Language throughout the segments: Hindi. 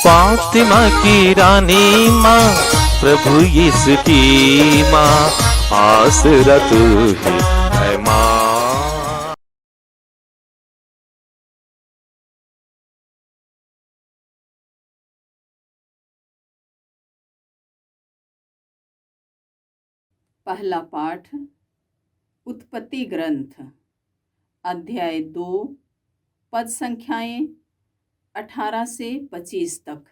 फातिमा की रानी माँ, प्रभु यीशु की माँ, आसरा तू ही है माँ। पहला पाठ उत्पत्ति ग्रंथ अध्याय 2 पद संख्याएं 18 से 25 तक।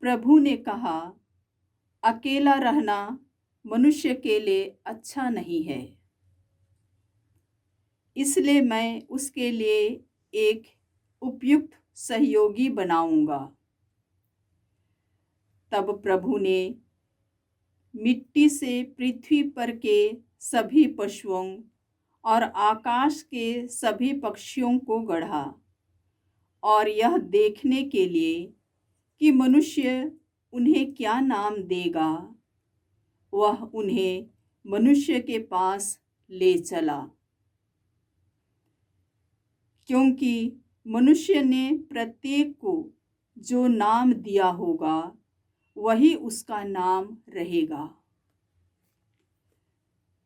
प्रभु ने कहा, अकेला रहना मनुष्य के लिए अच्छा नहीं है, इसलिए मैं उसके लिए एक उपयुक्त सहयोगी बनाऊंगा। तब प्रभु ने मिट्टी से पृथ्वी पर के सभी पशुओं और आकाश के सभी पक्षियों को गढ़ा, और यह देखने के लिए कि मनुष्य उन्हें क्या नाम देगा, वह उन्हें मनुष्य के पास ले चला। क्योंकि मनुष्य ने प्रत्येक को जो नाम दिया होगा वही उसका नाम रहेगा।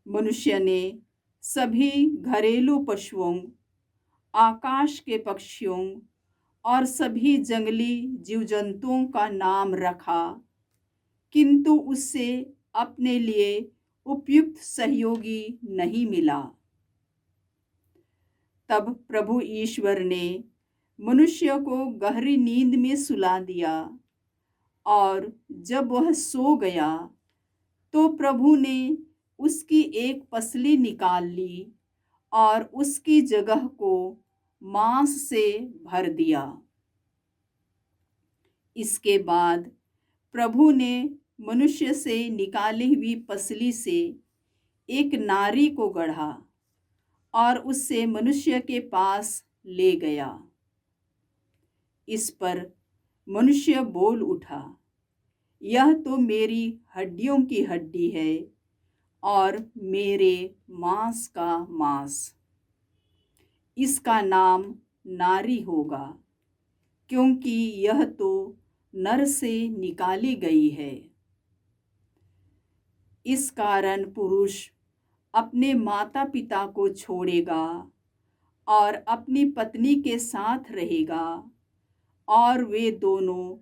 मनुष्य ने सभी घरेलू पशुओं, आकाश के पक्षियों और सभी जंगली जीव जंतुओं का नाम रखा, किंतु उससे अपने लिए उपयुक्त सहयोगी नहीं मिला। तब प्रभु ईश्वर ने मनुष्य को गहरी नींद में सुला दिया, और जब वह सो गया तो प्रभु ने उसकी एक पसली निकाल ली और उसकी जगह को मांस से भर दिया। इसके बाद प्रभु ने मनुष्य से निकाली हुई पसली से एक नारी को गढ़ा और उससे मनुष्य के पास ले गया। इस पर मनुष्य बोल उठा, यह तो मेरी हड्डियों की हड्डी है और मेरे मांस का मांस। इसका नाम नारी होगा, क्योंकि यह तो नर से निकाली गई है। इस कारण पुरुष अपने माता पिता को छोड़ेगा और अपनी पत्नी के साथ रहेगा, और वे दोनों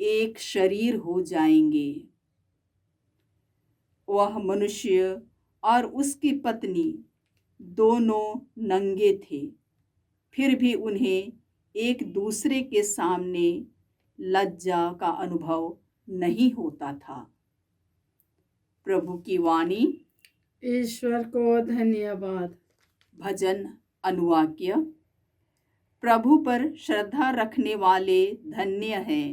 एक शरीर हो जाएंगे। वह मनुष्य और उसकी पत्नी दोनों नंगे थे, फिर भी उन्हें एक दूसरे के सामने लज्जा का अनुभव नहीं होता था। प्रभु की वाणी। ईश्वर को धन्यवाद। भजन अनुवाक्य। प्रभु पर श्रद्धा रखने वाले धन्य हैं।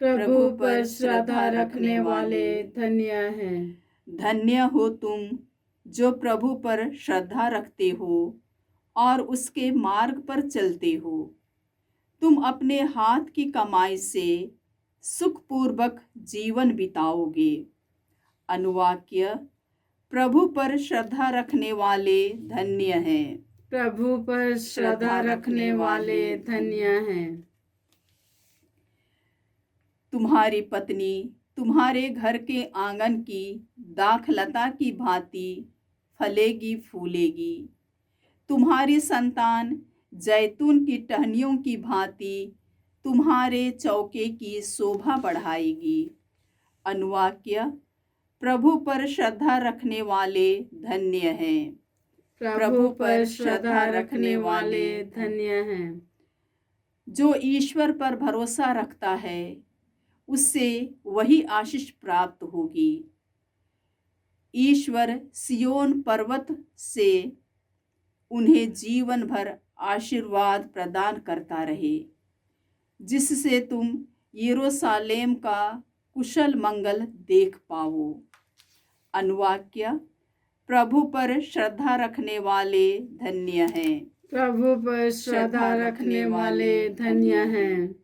प्रभु पर श्रद्धा रखने वाले धन्य हैं। धन्य हो तुम जो प्रभु पर श्रद्धा रखते हो और उसके मार्ग पर चलते हो। तुम अपने हाथ की कमाई से सुखपूर्वक जीवन बिताओगे। अनुवाक्य। प्रभु पर श्रद्धा रखने वाले धन्य हैं। प्रभु पर श्रद्धा रखने वाले धन्य हैं। तुम्हारी पत्नी तुम्हारे घर के आंगन की दाखलता की भांति फलेगी फूलेगी। तुम्हारी संतान जैतून की टहनियों की भांति तुम्हारे चौके की शोभा बढ़ाएगी। अनुवाक्य। प्रभु पर श्रद्धा रखने वाले धन्य हैं। प्रभु पर श्रद्धा रखने वाले धन्य हैं। जो ईश्वर पर भरोसा रखता है उससे वही आशीष प्राप्त होगी। ईश्वर सियोन पर्वत से उन्हें जीवन भर आशीर्वाद प्रदान करता रहे, जिससे तुम यरूशलेम का कुशल मंगल देख पाओ। अनुवाक्य। प्रभु पर श्रद्धा रखने वाले धन्य हैं। प्रभु पर श्रद्धा रखने वाले धन्य हैं।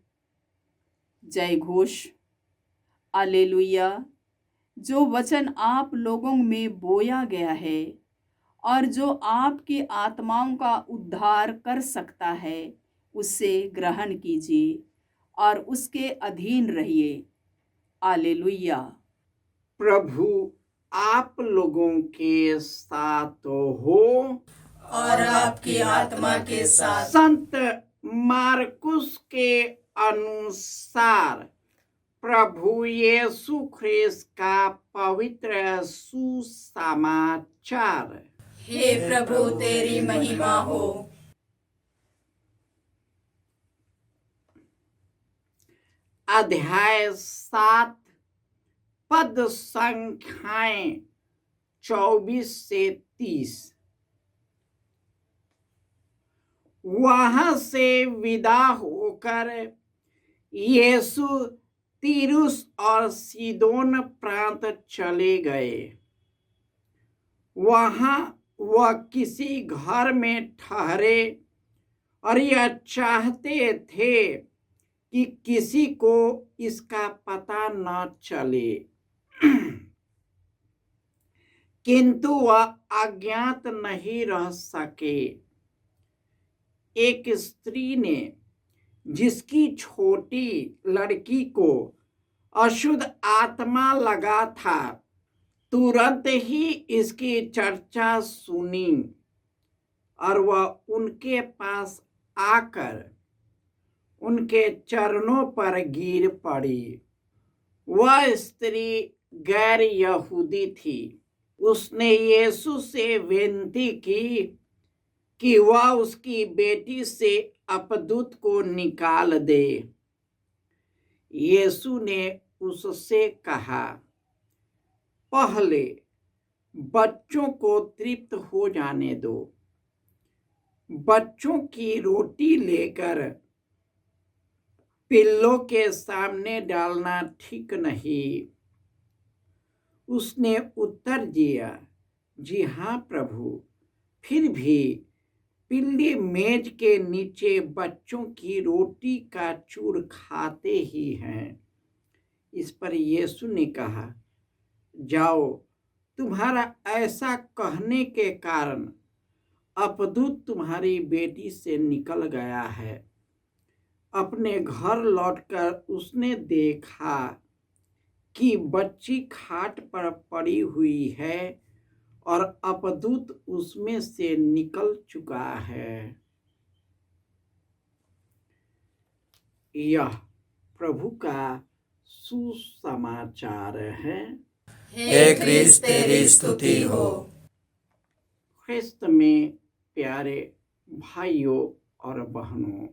जय घोष। हालेलुया। जो वचन आप लोगों में बोया गया है और जो आपकी आत्माओं का उद्धार कर सकता है, उससे ग्रहण कीजिए और उसके अधीन रहिए। हालेलुया। प्रभु आप लोगों के साथ हो और आपकी आत्मा के साथ। संत मार्कुस के अनुसार प्रभु यीशु ख्रिस्त का पवित्र सुसमाचार। हे प्रभु तेरी महिमा हो। अध्याय 7 पद संख्याएं 24 से 30। वहां से विदा होकर यीशु तीरुस और सीदोन प्रांत चले गए। वहां वह किसी घर में ठहरे और यह चाहते थे कि किसी को इसका पता न चले, किंतु वह अज्ञात नहीं रह सके। एक स्त्री ने, जिसकी छोटी लड़की को अशुद्ध आत्मा लगा था, तुरंत ही इसकी चर्चा सुनी और वह उनके पास आकर उनके चरणों पर गिर पड़ी। वह स्त्री गैर यहूदी थी। उसने यीशु से विनती की कि वह उसकी बेटी से अपदूत को निकाल दे। यीशु ने उससे कहा, पहले बच्चों को तृप्त हो जाने दो। बच्चों की रोटी लेकर पिल्लों के सामने डालना ठीक नहीं। उसने उत्तर दिया, जी हाँ प्रभु, फिर भी पिल्ली मेज के नीचे बच्चों की रोटी का चूर खाते ही हैं। इस पर यीशु ने कहा, जाओ, तुम्हारा ऐसा कहने के कारण अपदूत तुम्हारी बेटी से निकल गया है। अपने घर लौटकर उसने देखा कि बच्ची खाट पर पड़ी हुई है और अपदूत उसमें से निकल चुका है। यह प्रभु का सुसमाचार है। हे क्रिस्त तेरी स्तुति हो। ख्रिस्त में प्यारे भाइयों और बहनों,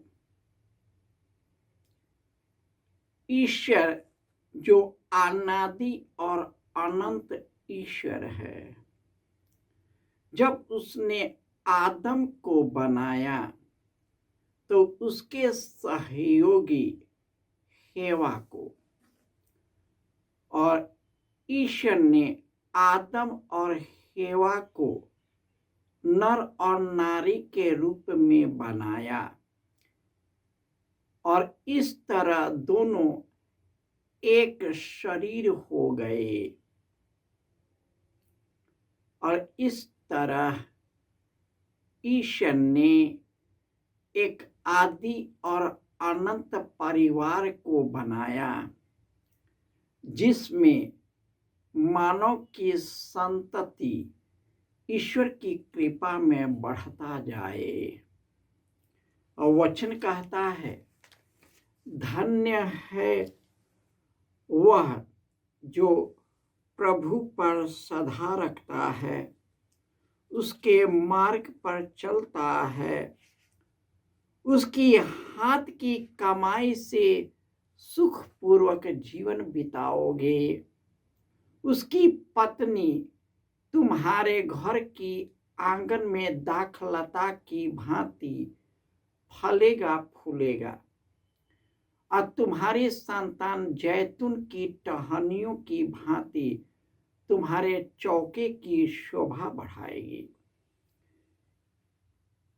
ईश्वर जो अनादि और अनंत ईश्वर है, जब उसने आदम को बनाया तो उसके सहयोगी हेवा को, और ईश्वर ने आदम और हेवा को नर और नारी के रूप में बनाया और इस तरह दोनों एक शरीर हो गए। और इस तरह ईश्वर ने एक आदि और अनंत परिवार को बनाया, जिसमें मानव की संतति ईश्वर की कृपा में बढ़ता जाए। और वचन कहता है, धन्य है वह जो प्रभु पर श्रद्धा रखता है, उसके मार्ग पर चलता है। उसकी हाथ की कमाई से सुखपूर्वक जीवन बिताओगे। उसकी पत्नी तुम्हारे घर की आंगन में दाखलता की भांति फलेगा फूलेगा, और तुम्हारी संतान जैतून की टहनियों की भांति तुम्हारे चौके की शोभा बढ़ाएगी।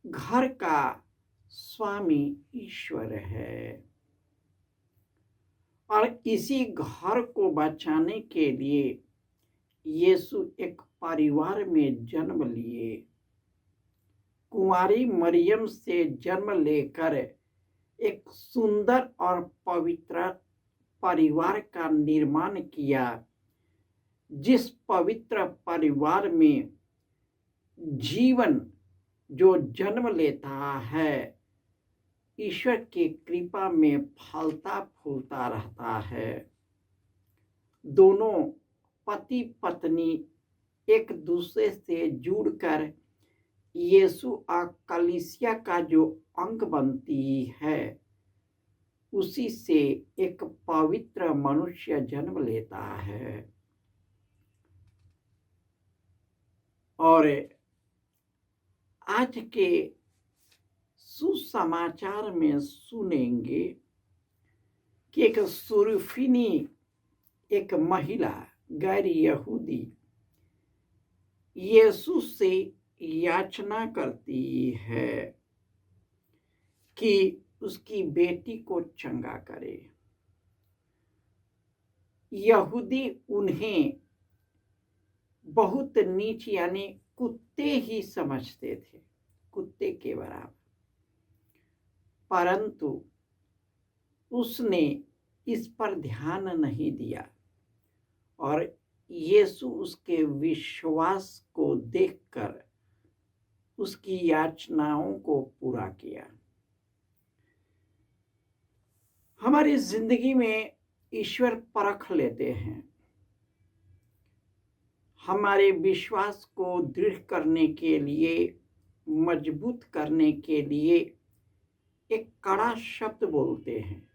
घर का स्वामी ईश्वर है और इसी घर को बचाने के लिए यीशु एक परिवार में जन्म लिए। कुंवारी मरियम से जन्म लेकर एक सुंदर और पवित्र परिवार का निर्माण किया, जिस पवित्र परिवार में जीवन जो जन्म लेता है ईश्वर की कृपा में फलता फूलता रहता है। दोनों पति पत्नी एक दूसरे से जुड़कर यीशु और कलीसिया का जो अंग बनती है, उसी से एक पवित्र मनुष्य जन्म लेता है। और आज के सुसमाचार में सुनेंगे कि एक सुरफिनी, एक महिला गैर यहूदी यीशु से याचना करती है कि उसकी बेटी को चंगा करे। यहूदी उन्हें बहुत नीच यानी कुत्ते ही समझते थे, कुत्ते के बराबर। परंतु उसने इस पर ध्यान नहीं दिया और यीशु उसके विश्वास को देखकर उसकी याचनाओं को पूरा किया। हमारी जिंदगी में ईश्वर परख लेते हैं। हमारे विश्वास को दृढ़ करने के लिए, मजबूत करने के लिए एक कड़ा शब्द बोलते हैं।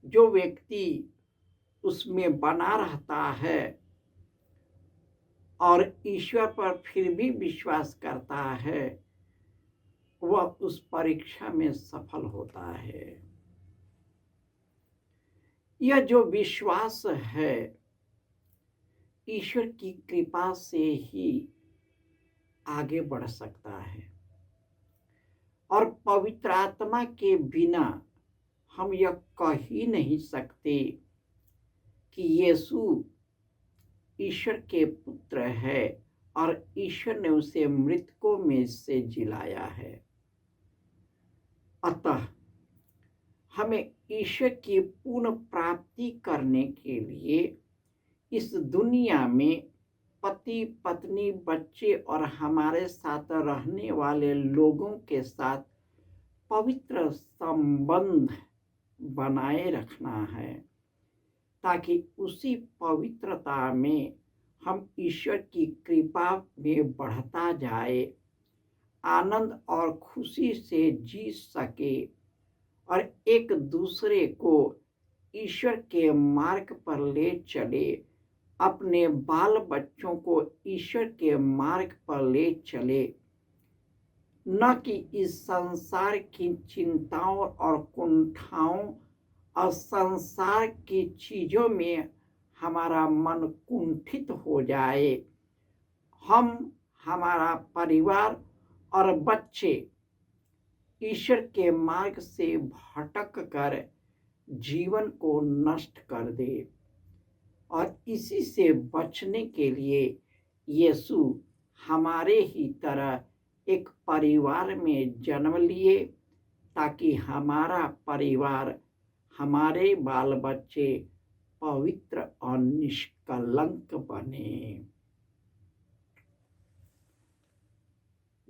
जो व्यक्ति उसमें बना रहता है और ईश्वर पर फिर भी विश्वास करता है, वह उस परीक्षा में सफल होता है। यह जो विश्वास है ईश्वर की कृपा से ही आगे बढ़ सकता है और पवित्र आत्मा के बिना हम यह कह ही नहीं सकते कि यीशु ईश्वर के पुत्र है और ईश्वर ने उसे मृतकों में से जिलाया है। अतः हमें ईश्वर की पूर्ण प्राप्ति करने के लिए इस दुनिया में पति पत्नी बच्चे और हमारे साथ रहने वाले लोगों के साथ पवित्र संबंध बनाए रखना है, ताकि उसी पवित्रता में हम ईश्वर की कृपा में बढ़ता जाए, आनंद और खुशी से जी सके और एक दूसरे को ईश्वर के मार्ग पर ले चले, अपने बाल बच्चों को ईश्वर के मार्ग पर ले चले, न कि इस संसार की चिंताओं और कुंठाओं और संसार की चीजों में हमारा मन कुंठित हो जाए। हम, हमारा परिवार और बच्चे ईश्वर के मार्ग से भटक कर जीवन को नष्ट कर दे और इसी से बचने के लिए यीशु हमारे ही तरह एक परिवार में जन्म लिए, ताकि हमारा परिवार, हमारे बाल बच्चे पवित्र और निष्कलंक बने।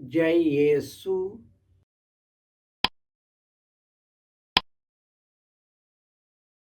जय यीशु।